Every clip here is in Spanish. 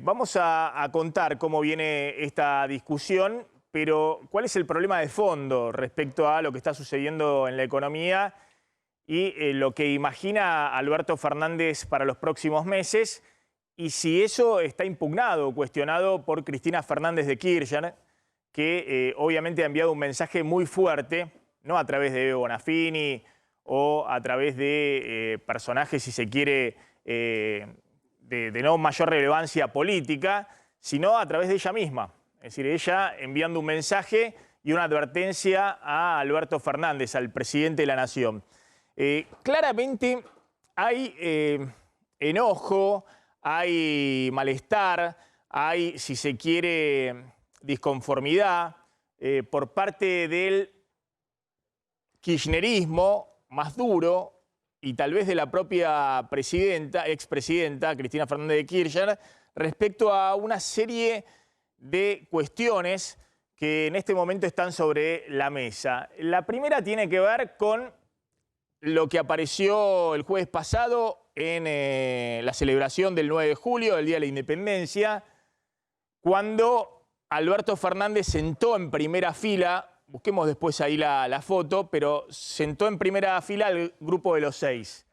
Vamos a contar cómo viene esta discusión, pero ¿cuál es el problema de fondo respecto a lo que está sucediendo en la economía y lo que imagina Alberto Fernández para los próximos meses? Y si eso está impugnado o cuestionado por Cristina Fernández de Kirchner, que obviamente ha enviado un mensaje muy fuerte, no a través de Bebo Bonafini o a través de personajes, si se quiere, de no mayor relevancia política, sino a través de ella misma. Es decir, ella enviando un mensaje y una advertencia a Alberto Fernández, al presidente de la Nación. Claramente hay enojo, hay malestar, hay, si se quiere, disconformidad por parte del kirchnerismo más duro y tal vez de la propia expresidenta Cristina Fernández de Kirchner respecto a una serie de cuestiones que en este momento están sobre la mesa. La primera tiene que ver con lo que apareció el jueves pasado en la celebración del 9 de julio, del Día de la Independencia, cuando Alberto Fernández sentó en primera fila, busquemos después ahí la foto, pero sentó en primera fila al grupo de los seis,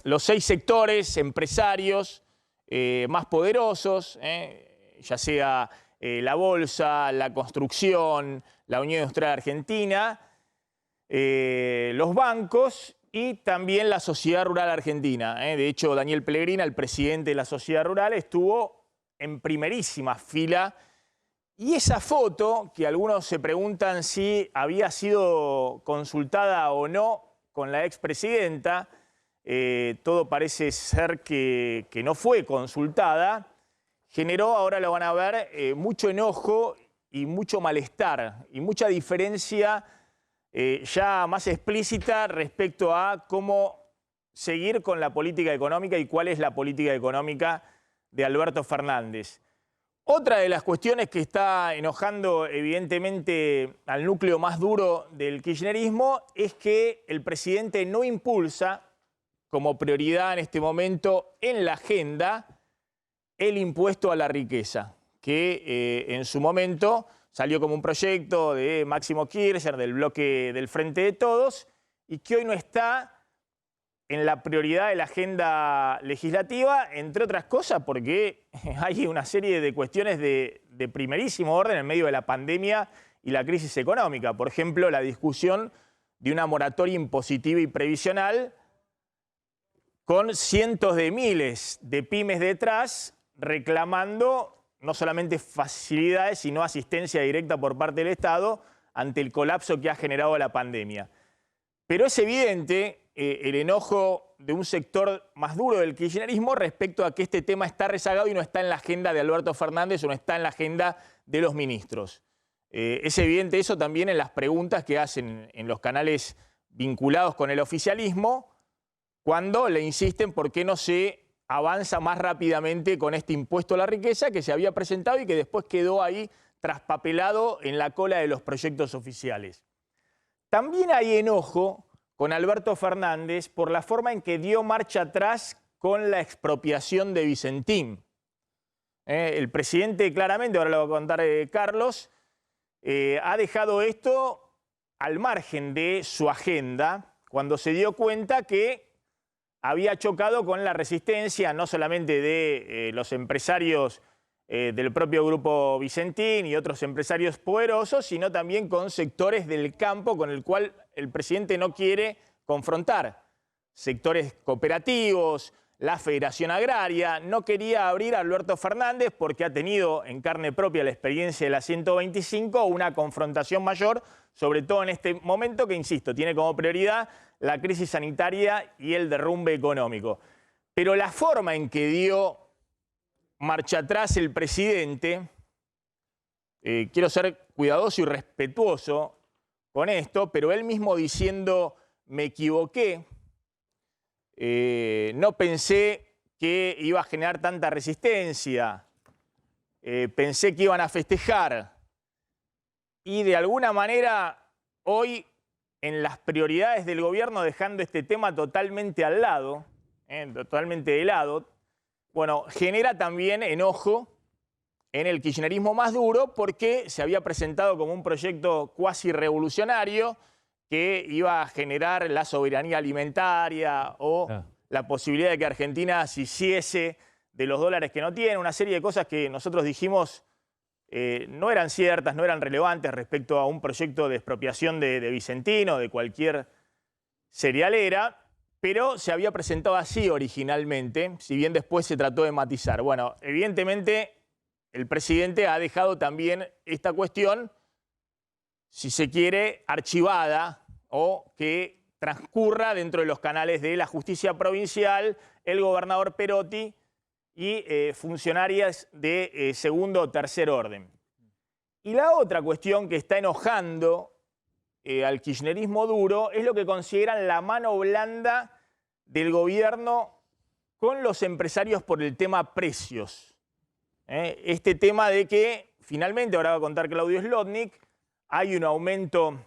los seis sectores empresarios más poderosos, ya sea la bolsa, la construcción, la Unión Industrial Argentina, los bancos y también la Sociedad Rural Argentina. De hecho, Daniel Pellegrina, el presidente de la Sociedad Rural, estuvo en primerísima fila. Y esa foto, que algunos se preguntan si había sido consultada o no con la expresidenta, todo parece ser que no fue consultada, generó, ahora lo van a ver, mucho enojo y mucho malestar y mucha diferencia ya más explícita respecto a cómo seguir con la política económica y cuál es la política económica de Alberto Fernández. Otra de las cuestiones que está enojando evidentemente al núcleo más duro del kirchnerismo es que el presidente no impulsa como prioridad en este momento en la agenda el impuesto a la riqueza, que en su momento salió como un proyecto de Máximo Kirchner, del bloque del Frente de Todos, y que hoy no está en la prioridad de la agenda legislativa, entre otras cosas porque hay una serie de cuestiones de primerísimo orden en medio de la pandemia y la crisis económica. Por ejemplo, la discusión de una moratoria impositiva y previsional con cientos de miles de pymes detrás reclamando no solamente facilidades, sino asistencia directa por parte del Estado ante el colapso que ha generado la pandemia. Pero es evidente el enojo de un sector más duro del kirchnerismo respecto a que este tema está rezagado y no está en la agenda de Alberto Fernández o no está en la agenda de los ministros. Es evidente eso también en las preguntas que hacen en los canales vinculados con el oficialismo cuando le insisten por qué no se avanza más rápidamente con este impuesto a la riqueza que se había presentado y que después quedó ahí traspapelado en la cola de los proyectos oficiales. También hay enojo con Alberto Fernández por la forma en que dio marcha atrás con la expropiación de Vicentín. El presidente claramente, ahora lo va a contar Carlos, ha dejado esto al margen de su agenda cuando se dio cuenta que había chocado con la resistencia no solamente de los empresarios del propio grupo Vicentín y otros empresarios poderosos, sino también con sectores del campo con el cual el presidente no quiere confrontar. Sectores cooperativos, la Federación Agraria. No quería abrir a Alberto Fernández porque ha tenido en carne propia la experiencia de la 125, una confrontación mayor, sobre todo en este momento que, insisto, tiene como prioridad la crisis sanitaria y el derrumbe económico. Pero la forma en que dio marcha atrás el presidente, quiero ser cuidadoso y respetuoso con esto, pero él mismo diciendo, me equivoqué, no pensé que iba a generar tanta resistencia, pensé que iban a festejar. Y de alguna manera, hoy, en las prioridades del gobierno, dejando este tema totalmente al lado, totalmente de lado, bueno, genera también enojo en el kirchnerismo más duro porque se había presentado como un proyecto cuasi revolucionario que iba a generar la soberanía alimentaria o la posibilidad de que Argentina se hiciese de los dólares que no tiene, una serie de cosas que nosotros dijimos no eran ciertas, no eran relevantes respecto a un proyecto de expropiación de Vicentino, de cualquier cerealera, pero se había presentado así originalmente, si bien después se trató de matizar. Bueno, evidentemente el presidente ha dejado también esta cuestión, si se quiere, archivada o que transcurra dentro de los canales de la justicia provincial, el gobernador Perotti y funcionarias de segundo o tercer orden. Y la otra cuestión que está enojando al kirchnerismo duro es lo que consideran la mano blanda del gobierno con los empresarios por el tema precios. Este tema de que finalmente, ahora va a contar Claudio Zlotnik, hay un aumento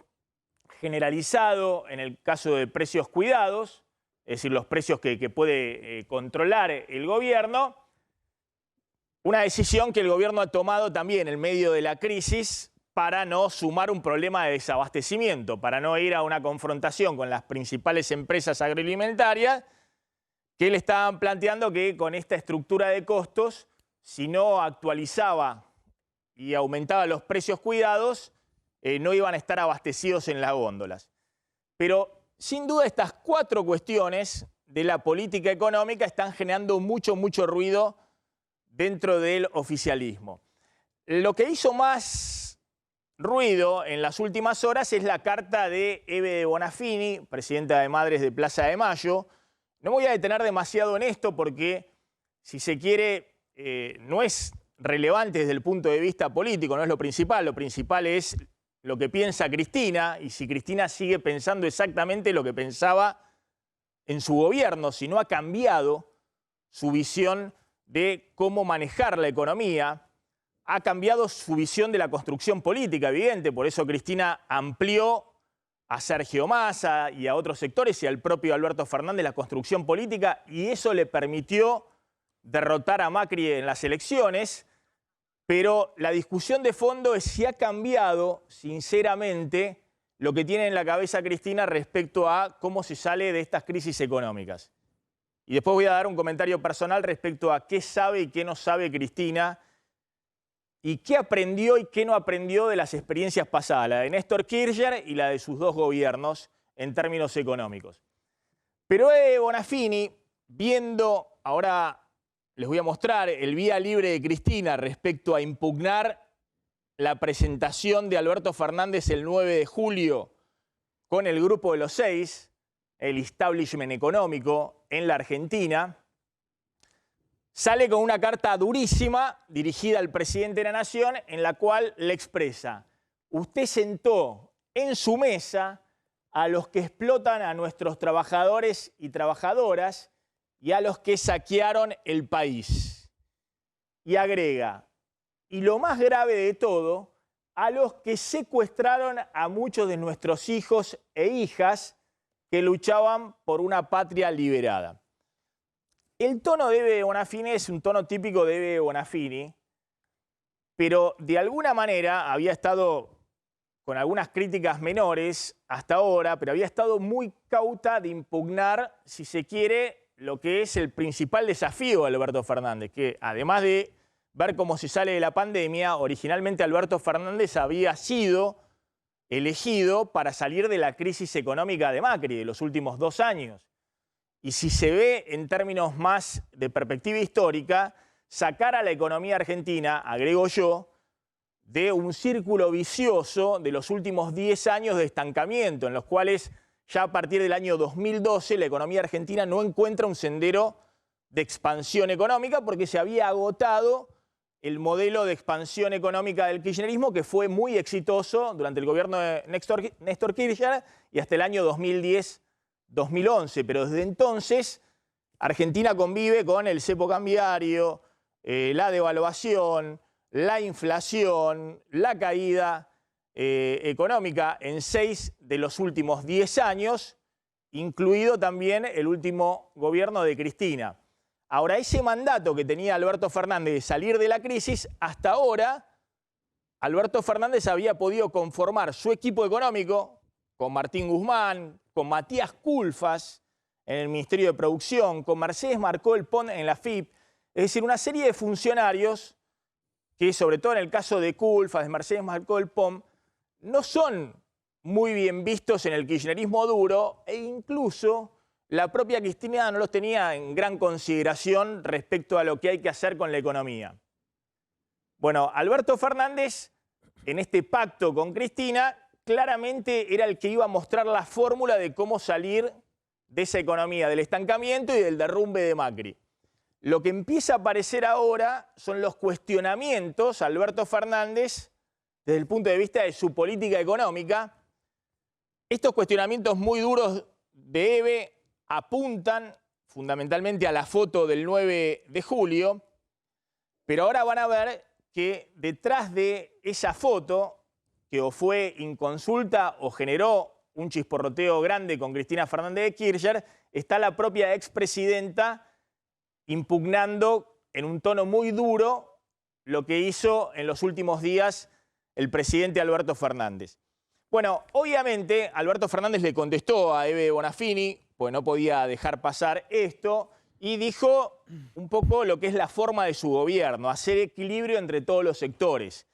generalizado en el caso de precios cuidados, es decir, los precios que puede controlar el gobierno. Una decisión que el gobierno ha tomado también en medio de la crisis para no sumar un problema de desabastecimiento, para no ir a una confrontación con las principales empresas agroalimentarias que le estaban planteando que con esta estructura de costos, si no actualizaba y aumentaba los precios cuidados, no iban a estar abastecidos en las góndolas. Pero sin duda estas cuatro cuestiones de la política económica están generando mucho ruido dentro del oficialismo. Lo que hizo más ruido en las últimas horas es la carta de Eve de Bonafini, presidenta de Madres de Plaza de Mayo. No me voy a detener demasiado en esto porque, si se quiere, no es relevante desde el punto de vista político, no es lo principal es lo que piensa Cristina, y si Cristina sigue pensando exactamente lo que pensaba en su gobierno, si no ha cambiado su visión de cómo manejar la economía, ha cambiado su visión de la construcción política, evidente, por eso Cristina amplió a Sergio Massa y a otros sectores y al propio Alberto Fernández la construcción política, y eso le permitió derrotar a Macri en las elecciones. Pero la discusión de fondo es si ha cambiado, sinceramente, lo que tiene en la cabeza Cristina respecto a cómo se sale de estas crisis económicas. Y después voy a dar un comentario personal respecto a qué sabe y qué no sabe Cristina y qué aprendió y qué no aprendió de las experiencias pasadas, la de Néstor Kirchner y la de sus dos gobiernos en términos económicos. Pero Bonafini, viendo ahora... Les voy a mostrar el vía libre de Cristina respecto a impugnar la presentación de Alberto Fernández el 9 de julio con el Grupo de los Seis, el establishment económico en la Argentina. Sale con una carta durísima dirigida al presidente de la Nación en la cual le expresa: usted sentó en su mesa a los que explotan a nuestros trabajadores y trabajadoras y a los que saquearon el país. Y agrega, y lo más grave de todo, a los que secuestraron a muchos de nuestros hijos e hijas que luchaban por una patria liberada. El tono de Eve Bonafini es un tono típico de Eve Bonafini, pero de alguna manera había estado con algunas críticas menores hasta ahora, pero había estado muy cauta de impugnar, si se quiere, lo que es el principal desafío de Alberto Fernández, que además de ver cómo se sale de la pandemia, originalmente Alberto Fernández había sido elegido para salir de la crisis económica de Macri de los últimos 2 años. Y si se ve en términos más de perspectiva histórica, sacar a la economía argentina, agrego yo, de un círculo vicioso de los últimos 10 años de estancamiento, en los cuales ya a partir del año 2012 la economía argentina no encuentra un sendero de expansión económica porque se había agotado el modelo de expansión económica del kirchnerismo, que fue muy exitoso durante el gobierno de Néstor Kirchner y hasta el año 2010-2011. Pero desde entonces Argentina convive con el cepo cambiario, la devaluación, la inflación, la caída económica en 6 de los últimos 10 años, incluido también el último gobierno de Cristina. Ahora, ese mandato que tenía Alberto Fernández de salir de la crisis, hasta ahora Alberto Fernández había podido conformar su equipo económico con Martín Guzmán, con Matías Culfas en el Ministerio de Producción, con Mercedes Marcó el Pont en la FIP, es decir, una serie de funcionarios que, sobre todo en el caso de Culfas, de Mercedes Marcó el Pont, no son muy bien vistos en el kirchnerismo duro e incluso la propia Cristina no los tenía en gran consideración respecto a lo que hay que hacer con la economía. Bueno, Alberto Fernández, en este pacto con Cristina, claramente era el que iba a mostrar la fórmula de cómo salir de esa economía, del estancamiento y del derrumbe de Macri. Lo que empieza a aparecer ahora son los cuestionamientos a Alberto Fernández desde el punto de vista de su política económica. Estos cuestionamientos muy duros de Eve apuntan fundamentalmente a la foto del 9 de julio, pero ahora van a ver que detrás de esa foto, que o fue inconsulta o generó un chisporroteo grande con Cristina Fernández de Kirchner, está la propia expresidenta impugnando en un tono muy duro lo que hizo en los últimos días el presidente Alberto Fernández. Bueno, obviamente Alberto Fernández le contestó a Eve Bonafini, pues no podía dejar pasar esto, y dijo un poco lo que es la forma de su gobierno, hacer equilibrio entre todos los sectores,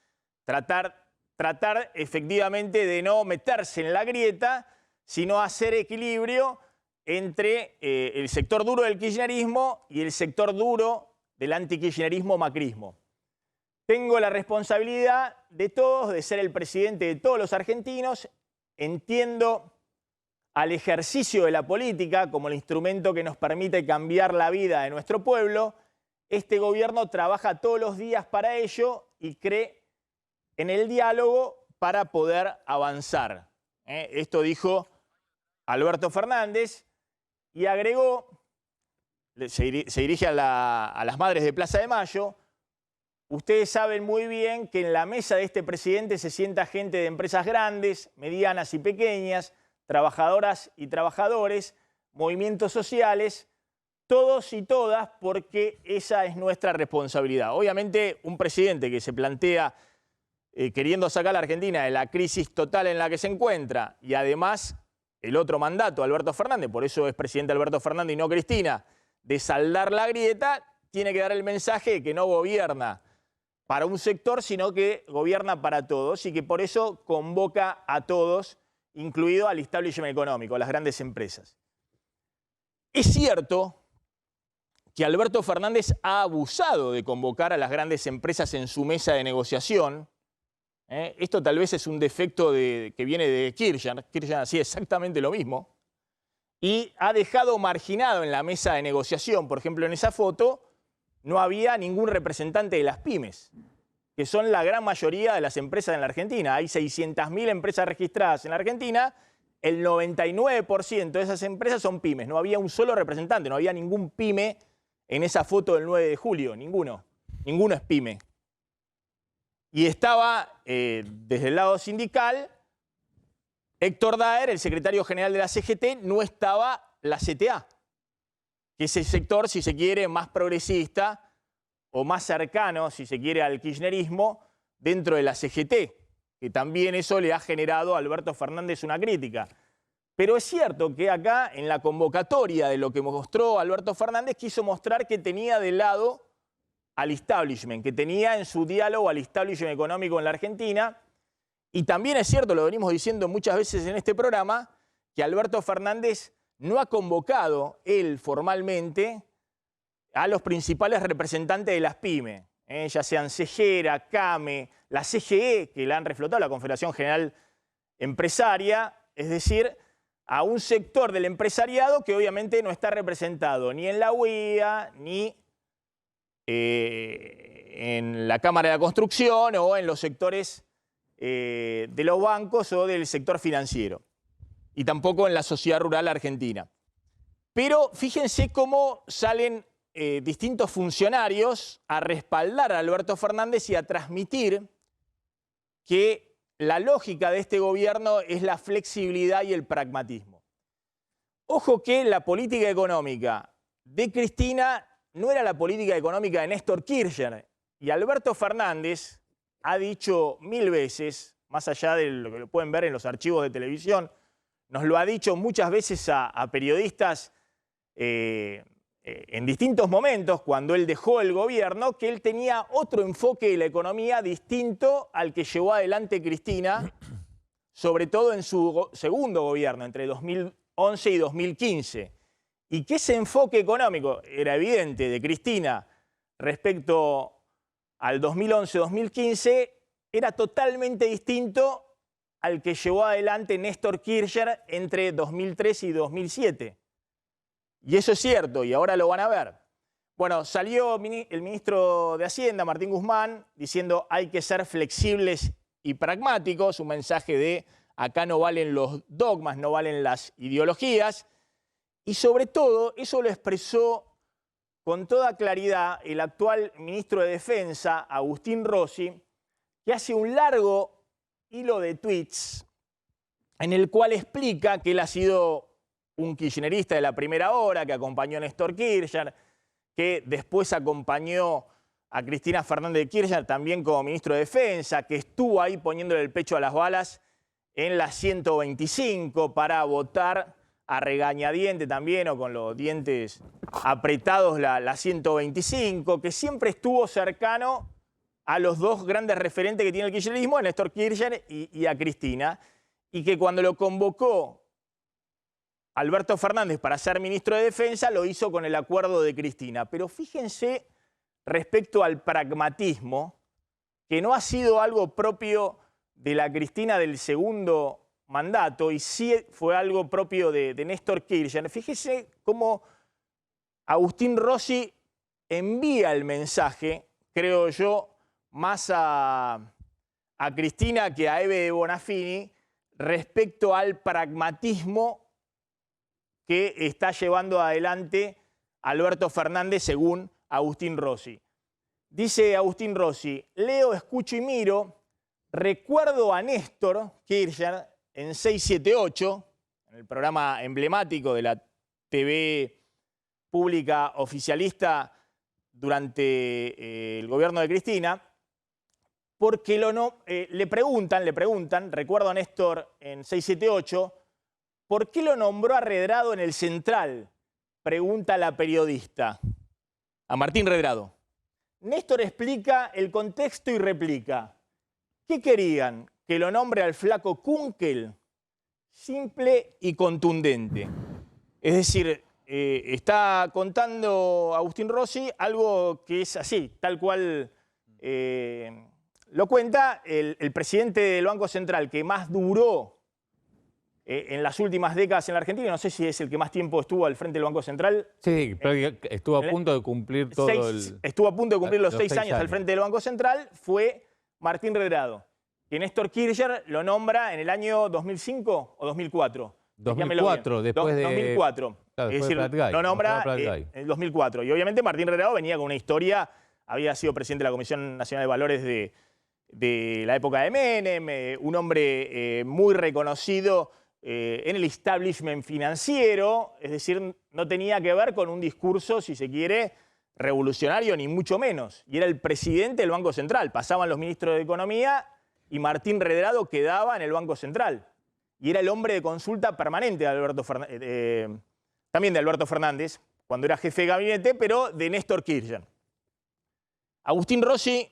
tratar efectivamente de no meterse en la grieta, sino hacer equilibrio entre el sector duro del kirchnerismo y el sector duro del antikirchnerismo-macrismo. Tengo la responsabilidad de todos, de ser el presidente de todos los argentinos. Entiendo al ejercicio de la política como el instrumento que nos permite cambiar la vida de nuestro pueblo. Este gobierno trabaja todos los días para ello y cree en el diálogo para poder avanzar. Esto dijo Alberto Fernández y agregó, se dirige a las madres de Plaza de Mayo: ustedes saben muy bien que en la mesa de este presidente se sienta gente de empresas grandes, medianas y pequeñas, trabajadoras y trabajadores, movimientos sociales, todos y todas, porque esa es nuestra responsabilidad. Obviamente, un presidente que se plantea queriendo sacar a la Argentina de la crisis total en la que se encuentra, y además el otro mandato, Alberto Fernández, por eso es presidente Alberto Fernández y no Cristina, de saldar la grieta, tiene que dar el mensaje de que no gobierna para un sector, sino que gobierna para todos y que por eso convoca a todos, incluido al establishment económico, a las grandes empresas. Es cierto que Alberto Fernández ha abusado de convocar a las grandes empresas en su mesa de negociación. Esto tal vez es un defecto que viene de Kirchner. Kirchner hacía exactamente lo mismo. Y ha dejado marginado en la mesa de negociación, por ejemplo, en esa foto, no había ningún representante de las pymes, que son la gran mayoría de las empresas en la Argentina. Hay 600.000 empresas registradas en la Argentina, el 99% de esas empresas son pymes. No había un solo representante, no había ningún pyme en esa foto del 9 de julio, ninguno. Ninguno es pyme. Y estaba, desde el lado sindical, Héctor Daer, el secretario general de la CGT, no estaba la CTA, que es el sector, si se quiere, más progresista o más cercano, si se quiere, al kirchnerismo dentro de la CGT, que también eso le ha generado a Alberto Fernández una crítica. Pero es cierto que acá, en la convocatoria de lo que mostró Alberto Fernández, quiso mostrar que tenía de lado al establishment, que tenía en su diálogo al establishment económico en la Argentina. Y también es cierto, lo venimos diciendo muchas veces en este programa, que Alberto Fernández no ha convocado él formalmente a los principales representantes de las pymes, ya sean CGERA, CAME, la CGE, que la han reflotado, la Confederación General Empresaria, es decir, a un sector del empresariado que obviamente no está representado ni en la UIA, ni en la Cámara de la Construcción o en los sectores de los bancos o del sector financiero, y tampoco en la sociedad rural argentina. Pero fíjense cómo salen distintos funcionarios a respaldar a Alberto Fernández y a transmitir que la lógica de este gobierno es la flexibilidad y el pragmatismo. Ojo que la política económica de Cristina no era la política económica de Néstor Kirchner. Y Alberto Fernández ha dicho 1000 veces, más allá de lo que lo pueden ver en los archivos de televisión, nos lo ha dicho muchas veces a periodistas en distintos momentos, cuando él dejó el gobierno, que él tenía otro enfoque de la economía distinto al que llevó adelante Cristina, sobre todo en su segundo gobierno, entre 2011 y 2015. Y que ese enfoque económico, era evidente, de Cristina respecto al 2011-2015, era totalmente distinto al que llevó adelante Néstor Kirchner entre 2003 y 2007. Y eso es cierto, y ahora lo van a ver. Bueno, salió el ministro de Hacienda, Martín Guzmán, diciendo hay que ser flexibles y pragmáticos, un mensaje de acá no valen los dogmas, no valen las ideologías, y sobre todo eso lo expresó con toda claridad el actual ministro de Defensa, Agustín Rossi, que hace un largo hilo de tweets en el cual explica que él ha sido un kirchnerista de la primera hora, que acompañó a Néstor Kirchner, que después acompañó a Cristina Fernández de Kirchner también como ministro de Defensa, que estuvo ahí poniéndole el pecho a las balas en la 125 para votar a regañadiente también o con los dientes apretados la 125, que siempre estuvo cercano a los dos grandes referentes que tiene el kirchnerismo, a Néstor Kirchner y a Cristina, y que cuando lo convocó Alberto Fernández para ser ministro de Defensa lo hizo con el acuerdo de Cristina. Pero fíjense respecto al pragmatismo, que no ha sido algo propio de la Cristina del segundo mandato y sí fue algo propio de Néstor Kirchner. Fíjese cómo Agustín Rossi envía el mensaje, creo yo, más a Cristina que a Eve de Bonafini respecto al pragmatismo que está llevando adelante Alberto Fernández según Agustín Rossi. Dice Agustín Rossi, leo, escucho y miro, recuerdo a Néstor Kirchner en 678, en el programa emblemático de la TV pública oficialista durante el gobierno de Cristina, porque le preguntan, recuerdo a Néstor en 678, ¿por qué lo nombró a Redrado en el Central? Pregunta la periodista, a Martín Redrado. Néstor explica el contexto y replica, ¿qué querían? ¿Que lo nombre al flaco Kunkel? Simple y contundente. Es decir, está contando Agustín Rossi algo que es así, tal cual lo cuenta el presidente del Banco Central que más duró en las últimas décadas en la Argentina. No sé si es el que más tiempo estuvo al frente del Banco Central. Sí, pero estuvo a punto de cumplir todo Estuvo a punto de cumplir los 6 años al frente del Banco Central, fue Martín Redrado, que Néstor Kirchner lo nombra en el año 2005 o 2004. 2004, después de... 2004. Claro, es decir, lo nombra en el 2004. Y obviamente Martín Redrado venía con una historia, había sido presidente de la Comisión Nacional de Valores de la época de Menem, un hombre muy reconocido en el establishment financiero, es decir, no tenía que ver con un discurso, si se quiere, revolucionario, ni mucho menos. Y era el presidente del Banco Central. Pasaban los ministros de Economía y Martín Redrado quedaba en el Banco Central. Y era el hombre de consulta permanente de también de Alberto Fernández, cuando era jefe de gabinete, pero de Néstor Kirchner. Agustín Rossi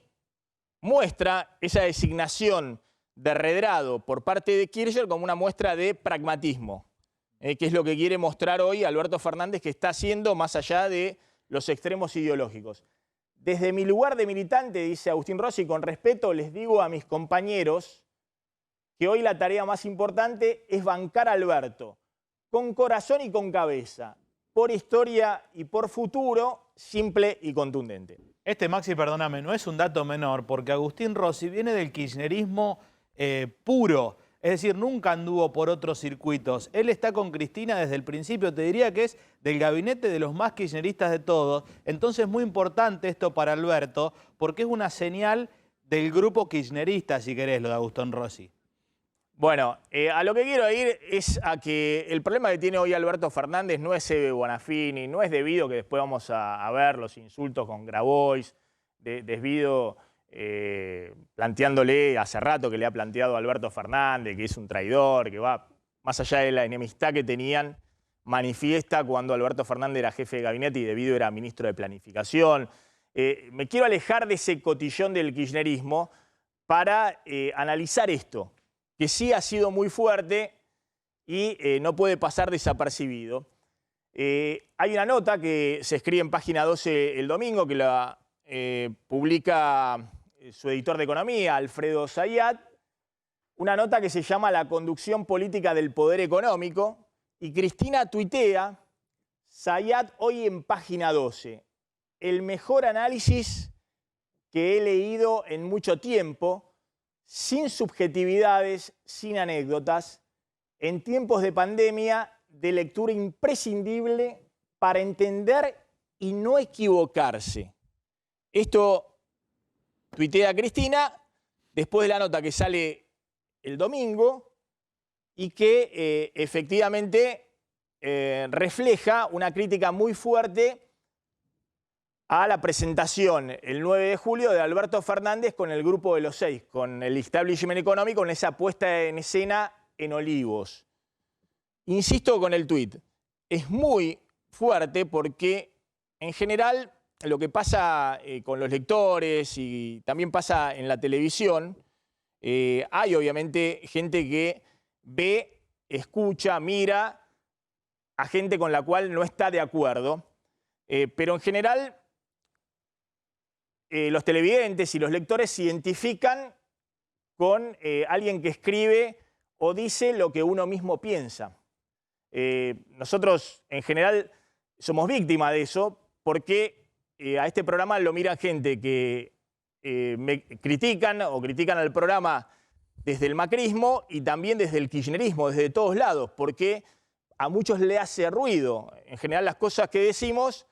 muestra esa designación de Redrado por parte de Kirchner como una muestra de pragmatismo, que es lo que quiere mostrar hoy Alberto Fernández, que está haciendo más allá de los extremos ideológicos. Desde mi lugar de militante, dice Agustín Rossi, con respeto les digo a mis compañeros que hoy la tarea más importante es bancar a Alberto, con corazón y con cabeza, por historia y por futuro, simple y contundente. Maxi, perdóname, no es un dato menor, porque Agustín Rossi viene del kirchnerismo puro, es decir, nunca anduvo por otros circuitos. Él está con Cristina desde el principio, te diría que es del gabinete de los más kirchneristas de todos. Entonces es muy importante esto para Alberto, porque es una señal del grupo kirchnerista, si querés, lo de Agustín Rossi. Bueno, a lo que quiero ir es a que el problema que tiene hoy Alberto Fernández no es Eve Bonafini, no es debido, que después vamos a ver los insultos con Grabois, desvido planteándole hace rato que le ha planteado a Alberto Fernández, que es un traidor, que va más allá de la enemistad que tenían, manifiesta cuando Alberto Fernández era jefe de gabinete y Devido era ministro de Planificación. Me quiero alejar de ese cotillón del kirchnerismo para analizar esto, que sí ha sido muy fuerte y no puede pasar desapercibido. Hay una nota que se escribe en Página 12 el domingo, que la publica su editor de Economía, Alfredo Zayat, una nota que se llama La conducción política del poder económico, y Cristina tuitea, Zayat hoy en Página 12, el mejor análisis que he leído en mucho tiempo, sin subjetividades, sin anécdotas, en tiempos de pandemia, de lectura imprescindible para entender y no equivocarse. Esto tuitea Cristina después de la nota que sale el domingo y que efectivamente refleja una crítica muy fuerte a la presentación el 9 de julio de Alberto Fernández con el Grupo de los Seis, con el establishment económico, con esa puesta en escena en Olivos. Insisto con el tuit, es muy fuerte porque en general lo que pasa con los lectores y también pasa en la televisión, hay obviamente gente que ve, escucha, mira a gente con la cual no está de acuerdo, pero en general los televidentes y los lectores se identifican con alguien que escribe o dice lo que uno mismo piensa. Nosotros en general somos víctimas de eso porque a este programa lo mira gente que me critican o critican al programa desde el macrismo y también desde el kirchnerismo, desde todos lados, porque a muchos le hace ruido. En general las cosas que decimos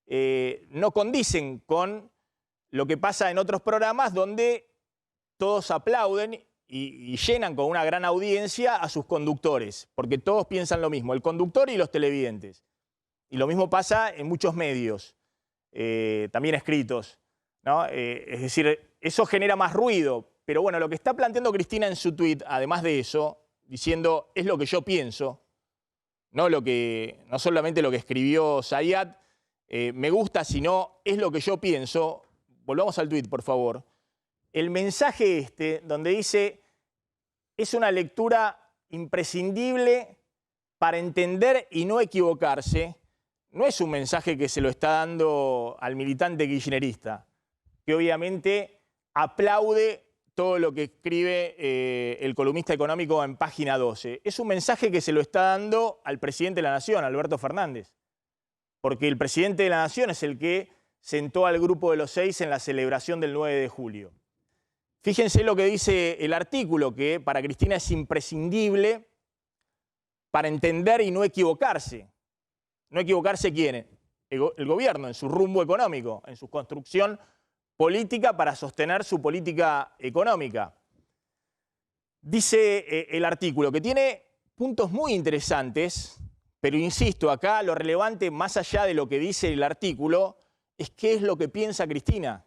no condicen con lo que pasa en otros programas donde todos aplauden y llenan con una gran audiencia a sus conductores, porque todos piensan lo mismo, el conductor y los televidentes. Y lo mismo pasa en muchos medios, también escritos, ¿no? Es decir, eso genera más ruido. Pero bueno, lo que está planteando Cristina en su tuit, además de eso, diciendo es lo que yo pienso, no solamente lo que escribió Zayat, me gusta, sino es lo que yo pienso. Volvamos al tuit, por favor. El mensaje donde dice, es una lectura imprescindible para entender y no equivocarse, no es un mensaje que se lo está dando al militante kirchnerista, que obviamente aplaude todo lo que escribe el columnista económico en Página 12. Es un mensaje que se lo está dando al presidente de la Nación, Alberto Fernández, porque el presidente de la Nación es el que sentó al Grupo de los Seis en la celebración del 9 de julio. Fíjense lo que dice el artículo, que para Cristina es imprescindible para entender y no equivocarse. ¿No equivocarse quién? El gobierno, en su rumbo económico, en su construcción política para sostener su política económica. Dice el artículo que tiene puntos muy interesantes, pero insisto, acá lo relevante, más allá de lo que dice el artículo, es qué es lo que piensa Cristina.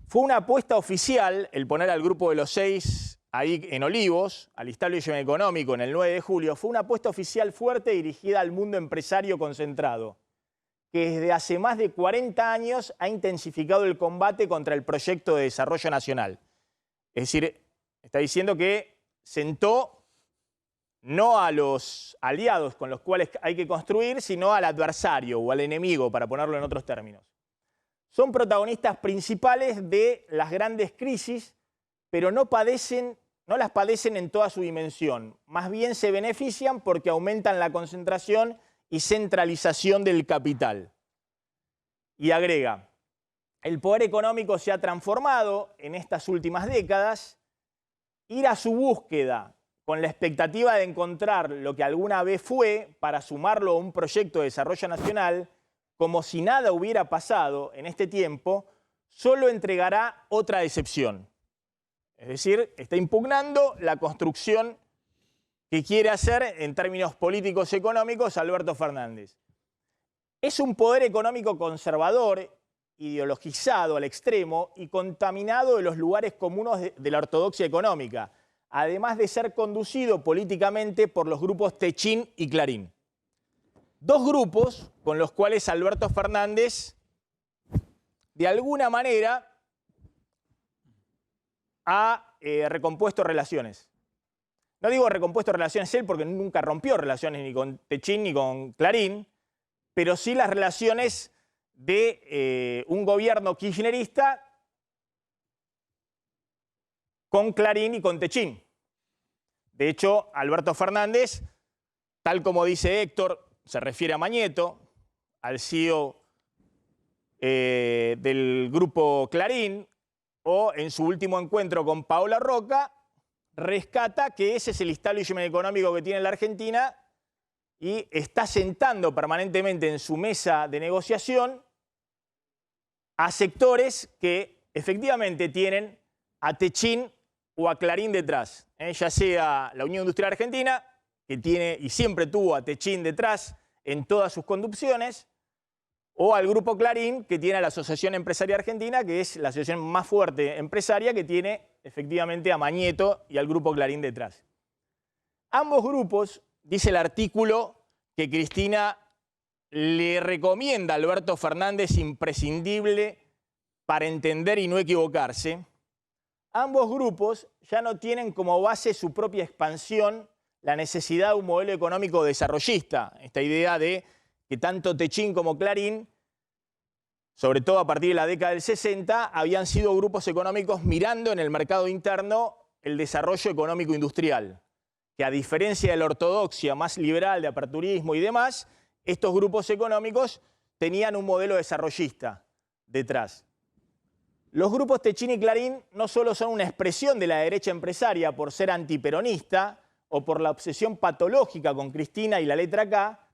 Fue una apuesta oficial el poner al Grupo de los Seis ahí en Olivos, al establishment económico en el 9 de julio, fue una apuesta oficial fuerte dirigida al mundo empresario concentrado, que desde hace más de 40 años ha intensificado el combate contra el proyecto de desarrollo nacional. Es decir, está diciendo que sentó no a los aliados con los cuales hay que construir, sino al adversario o al enemigo, para ponerlo en otros términos. Son protagonistas principales de las grandes crisis, pero no las padecen en toda su dimensión. Más bien se benefician porque aumentan la concentración y centralización del capital. Y agrega, el poder económico se ha transformado en estas últimas décadas. Ir a su búsqueda con la expectativa de encontrar lo que alguna vez fue para sumarlo a un proyecto de desarrollo nacional, como si nada hubiera pasado en este tiempo, solo entregará otra decepción. Es decir, está impugnando la construcción que quiere hacer en términos políticos económicos Alberto Fernández. Es un poder económico conservador, ideologizado al extremo y contaminado de los lugares comunes de la ortodoxia económica, además de ser conducido políticamente por los grupos Techín y Clarín. Dos grupos con los cuales Alberto Fernández, de alguna manera, ha recompuesto relaciones. No digo recompuesto relaciones él porque nunca rompió relaciones ni con Techín ni con Clarín, pero sí las relaciones de un gobierno kirchnerista con Clarín y con Techín. De hecho, Alberto Fernández, tal como dice Héctor, se refiere a Mañeto, al CEO del grupo Clarín, o en su último encuentro con Paola Roca, rescata que ese es el establishment económico que tiene la Argentina y está sentando permanentemente en su mesa de negociación a sectores que efectivamente tienen a Techín o a Clarín detrás, ya sea la Unión Industrial Argentina, que tiene y siempre tuvo a Techín detrás en todas sus conducciones, o al Grupo Clarín, que tiene a la Asociación Empresaria Argentina, que es la asociación más fuerte empresaria, que tiene efectivamente a Mañeto y al Grupo Clarín detrás. Ambos grupos, dice el artículo que Cristina le recomienda a Alberto Fernández imprescindible para entender y no equivocarse, ambos grupos ya no tienen como base su propia expansión, la necesidad de un modelo económico desarrollista, esta idea de que tanto Techín como Clarín, sobre todo a partir de la década del 60, habían sido grupos económicos mirando en el mercado interno el desarrollo económico industrial, que a diferencia de la ortodoxia más liberal de aperturismo y demás, estos grupos económicos tenían un modelo desarrollista detrás. Los grupos Techín y Clarín no solo son una expresión de la derecha empresaria por ser antiperonista o por la obsesión patológica con Cristina y la letra K,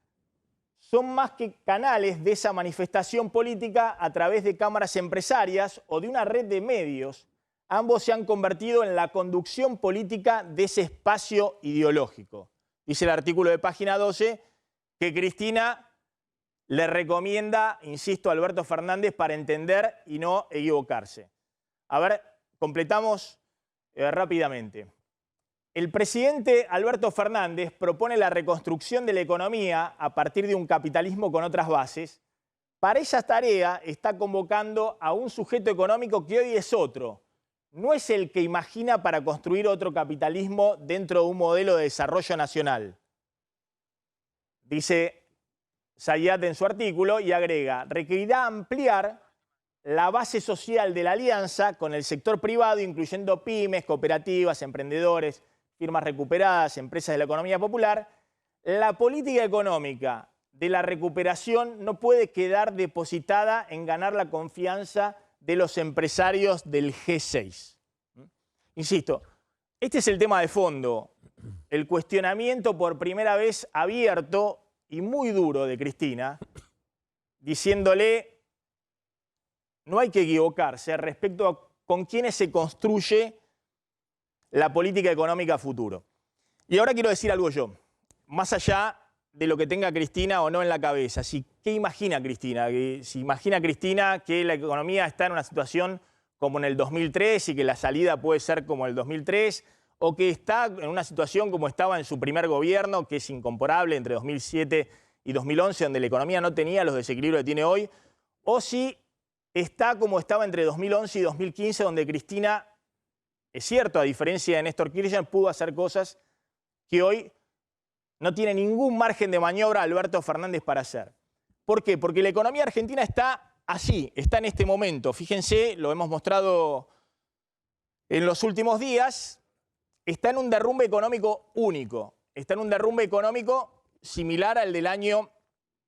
son más que canales de esa manifestación política a través de cámaras empresarias o de una red de medios. Ambos se han convertido en la conducción política de ese espacio ideológico. Dice el artículo de página 12 que Cristina le recomienda, insisto, a Alberto Fernández para entender y no equivocarse. A ver, completamos rápidamente. El presidente Alberto Fernández propone la reconstrucción de la economía a partir de un capitalismo con otras bases. Para esa tarea está convocando a un sujeto económico que hoy es otro. No es el que imagina para construir otro capitalismo dentro de un modelo de desarrollo nacional. Dice Zayat en su artículo y agrega, requerirá ampliar la base social de la alianza con el sector privado, incluyendo pymes, cooperativas, emprendedores, firmas recuperadas, empresas de la economía popular. La política económica de la recuperación no puede quedar depositada en ganar la confianza de los empresarios del G6. Insisto, este es el tema de fondo, el cuestionamiento por primera vez abierto y muy duro de Cristina, diciéndole no hay que equivocarse respecto a con quiénes se construye la política económica a futuro. Y ahora quiero decir algo yo, más allá de lo que tenga Cristina o no en la cabeza. ¿Qué imagina Cristina? Si imagina Cristina que la economía está en una situación como en el 2003 y que la salida puede ser como el 2003, o que está en una situación como estaba en su primer gobierno, que es incomparable entre 2007 y 2011, donde la economía no tenía los desequilibrios que tiene hoy, o si está como estaba entre 2011 y 2015, donde Cristina, es cierto, a diferencia de Néstor Kirchner, pudo hacer cosas que hoy no tiene ningún margen de maniobra Alberto Fernández para hacer. ¿Por qué? Porque la economía argentina está así, está en este momento. Fíjense, lo hemos mostrado en los últimos días, está en un derrumbe económico único. Está en un derrumbe económico similar al del año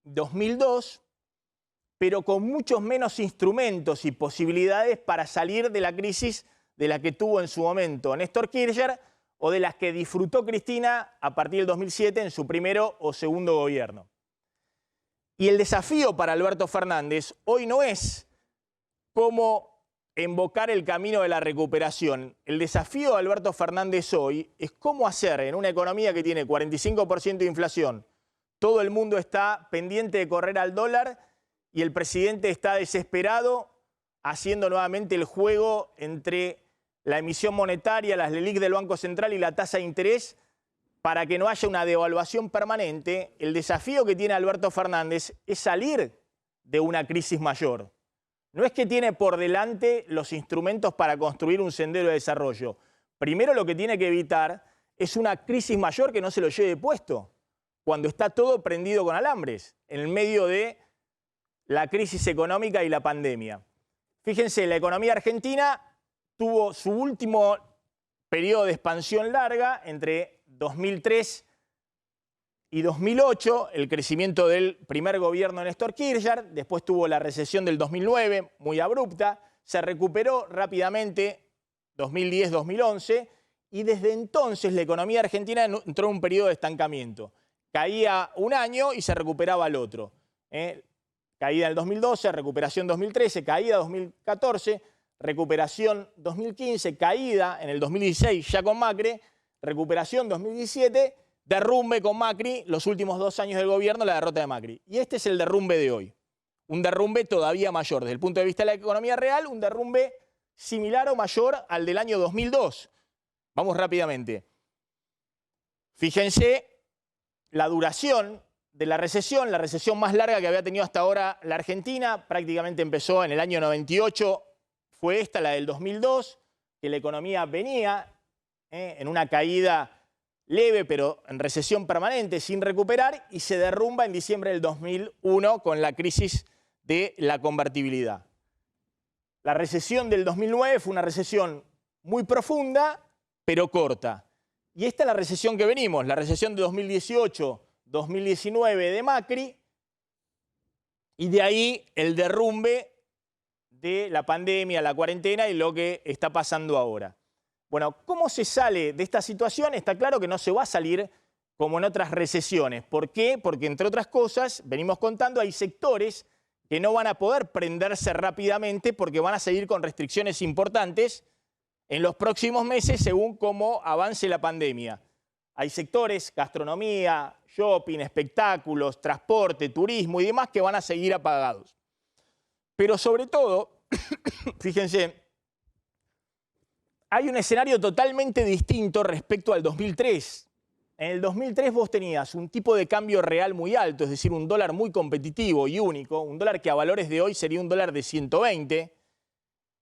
2002, pero con muchos menos instrumentos y posibilidades para salir de la crisis de la que tuvo en su momento Néstor Kirchner o de las que disfrutó Cristina a partir del 2007 en su primero o segundo gobierno. Y el desafío para Alberto Fernández hoy no es cómo embocar el camino de la recuperación. El desafío de Alberto Fernández hoy es cómo hacer en una economía que tiene 45% de inflación, todo el mundo está pendiente de correr al dólar y el presidente está desesperado haciendo nuevamente el juego entre la emisión monetaria, las LELIQ del Banco Central y la tasa de interés para que no haya una devaluación permanente. El desafío que tiene Alberto Fernández es salir de una crisis mayor. No es que tiene por delante los instrumentos para construir un sendero de desarrollo. Primero lo que tiene que evitar es una crisis mayor que no se lo lleve puesto, cuando está todo prendido con alambres, en el medio de la crisis económica y la pandemia. Fíjense, la economía argentina tuvo su último periodo de expansión larga entre 2003 y 2008, el crecimiento del primer gobierno de Néstor Kirchner, después tuvo la recesión del 2009, muy abrupta, se recuperó rápidamente 2010-2011 y desde entonces la economía argentina entró en un periodo de estancamiento. Caía un año y se recuperaba al otro. Caída en el 2012, recuperación 2013, caída 2014, recuperación 2015, caída en el 2016 ya con Macri, recuperación 2017, derrumbe con Macri, los últimos 2 años del gobierno, la derrota de Macri. Y este es el derrumbe de hoy. Un derrumbe todavía mayor. Desde el punto de vista de la economía real, un derrumbe similar o mayor al del año 2002. Vamos rápidamente. Fíjense la duración de la recesión más larga que había tenido hasta ahora la Argentina, prácticamente empezó en el año 98, fue esta, la del 2002, que la economía venía en una caída leve, pero en recesión permanente, sin recuperar, y se derrumba en diciembre del 2001 con la crisis de la convertibilidad. La recesión del 2009 fue una recesión muy profunda, pero corta. Y esta es la recesión que venimos, la recesión de 2018-2019 de Macri, y de ahí el derrumbe de la pandemia, la cuarentena y lo que está pasando ahora. Bueno, ¿cómo se sale de esta situación? Está claro que no se va a salir como en otras recesiones. ¿Por qué? Porque, entre otras cosas, venimos contando, hay sectores que no van a poder prenderse rápidamente porque van a seguir con restricciones importantes en los próximos meses según cómo avance la pandemia. Hay sectores, gastronomía, shopping, espectáculos, transporte, turismo y demás que van a seguir apagados. Pero sobre todo, fíjense, hay un escenario totalmente distinto respecto al 2003. En el 2003 vos tenías un tipo de cambio real muy alto, es decir, un dólar muy competitivo y único, un dólar que a valores de hoy sería un dólar de 120,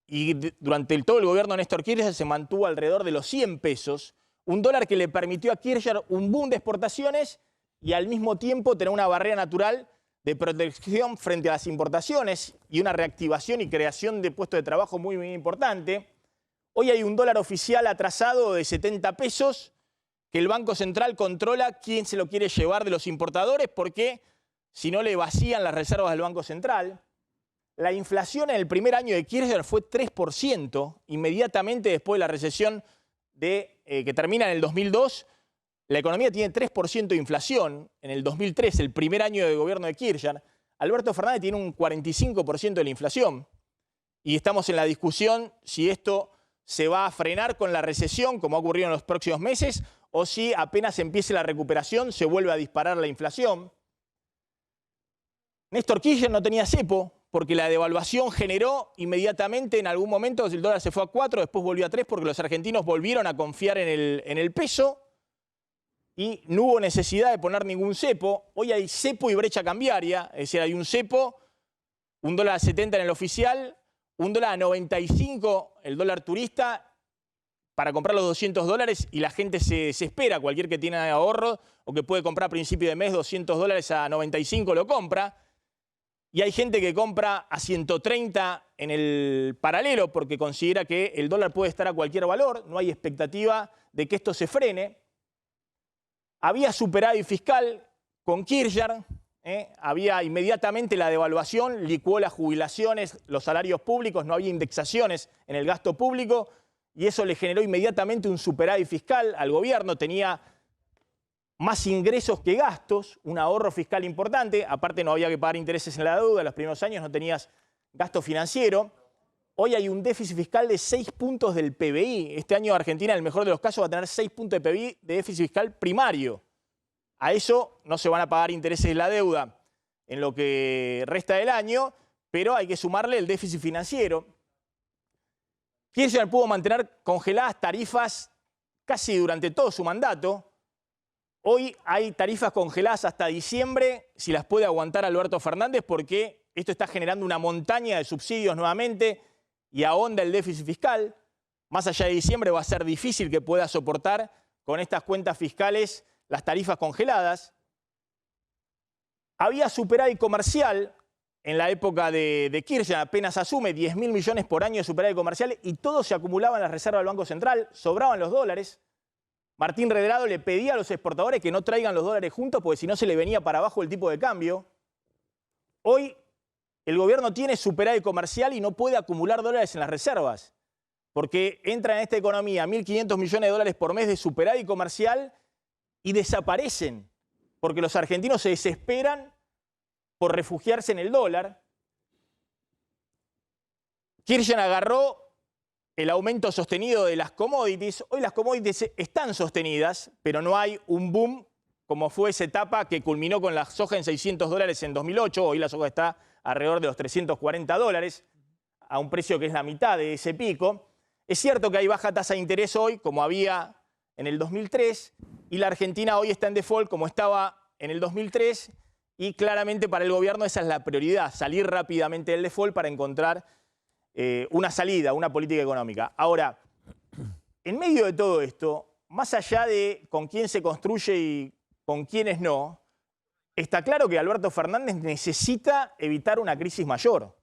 y durante todo el gobierno de Néstor Kirchner se mantuvo alrededor de los 100 pesos, un dólar que le permitió a Kirchner un boom de exportaciones y al mismo tiempo tener una barrera natural de protección frente a las importaciones y una reactivación y creación de puestos de trabajo muy, muy importante. Hoy hay un dólar oficial atrasado de 70 pesos que el Banco Central controla quién se lo quiere llevar de los importadores porque si no le vacían las reservas del Banco Central. La inflación en el primer año de Kirchner fue 3%, inmediatamente después de la recesión que termina en el 2002. La economía tiene 3% de inflación. En el 2003, el primer año de gobierno de Kirchner, Alberto Fernández tiene un 45% de la inflación. Y estamos en la discusión si esto se va a frenar con la recesión, como ha ocurrido en los próximos meses, o si apenas empiece la recuperación se vuelve a disparar la inflación. Néstor Kirchner no tenía cepo, porque la devaluación generó inmediatamente, en algún momento el dólar se fue a 4, después volvió a 3, porque los argentinos volvieron a confiar en el peso, y no hubo necesidad de poner ningún cepo. Hoy hay cepo y brecha cambiaria, es decir, hay un cepo, un dólar a 70 en el oficial, un dólar a 95 el dólar turista para comprar los 200 dólares y la gente se espera, cualquier que tiene ahorro o que puede comprar a principio de mes 200 dólares a 95 lo compra. Y hay gente que compra a 130 en el paralelo porque considera que el dólar puede estar a cualquier valor, no hay expectativa de que esto se frene. Había superávit fiscal con Kirchner, había inmediatamente la devaluación, licuó las jubilaciones, los salarios públicos, no había indexaciones en el gasto público y eso le generó inmediatamente un superávit fiscal al gobierno, tenía más ingresos que gastos, un ahorro fiscal importante, aparte no había que pagar intereses en la deuda, en los primeros años no tenías gasto financiero. hoy hay un déficit fiscal de 6 puntos del PBI. Este año Argentina, en el mejor de los casos, va a tener 6 puntos de PBI de déficit fiscal primario. A eso no se van a pagar intereses de la deuda en lo que resta del año, pero hay que sumarle el déficit financiero. Kirchner pudo mantener congeladas tarifas casi durante todo su mandato. Hoy hay tarifas congeladas hasta diciembre, si las puede aguantar Alberto Fernández, porque esto está generando una montaña de subsidios nuevamente y ahonda el déficit fiscal. Más allá de diciembre va a ser difícil que pueda soportar con estas cuentas fiscales las tarifas congeladas. Había superávit comercial en la época de Kirchner, apenas asume 10.000 millones por año de superávit comercial y todo se acumulaba en la reserva del Banco Central, sobraban los dólares. Martín Redrado le pedía a los exportadores que no traigan los dólares juntos porque si no se le venía para abajo el tipo de cambio. Hoy el gobierno tiene superávit comercial y no puede acumular dólares en las reservas porque entra en esta economía 1.500 millones de dólares por mes de superávit comercial y desaparecen porque los argentinos se desesperan por refugiarse en el dólar. Kirchner agarró el aumento sostenido de las commodities. Hoy las commodities están sostenidas, pero no hay un boom como fue esa etapa que culminó con la soja en $600 en 2008. Hoy la soja está alrededor de los $340, a un precio que es la mitad de ese pico. Es cierto que hay baja tasa de interés hoy, como había en el 2003, y la Argentina hoy está en default como estaba en el 2003, y claramente para el gobierno esa es la prioridad, salir rápidamente del default para encontrar una salida, una política económica. Ahora, en medio de todo esto, más allá de con quién se construye y con quiénes no, está claro que Alberto Fernández necesita evitar una crisis mayor.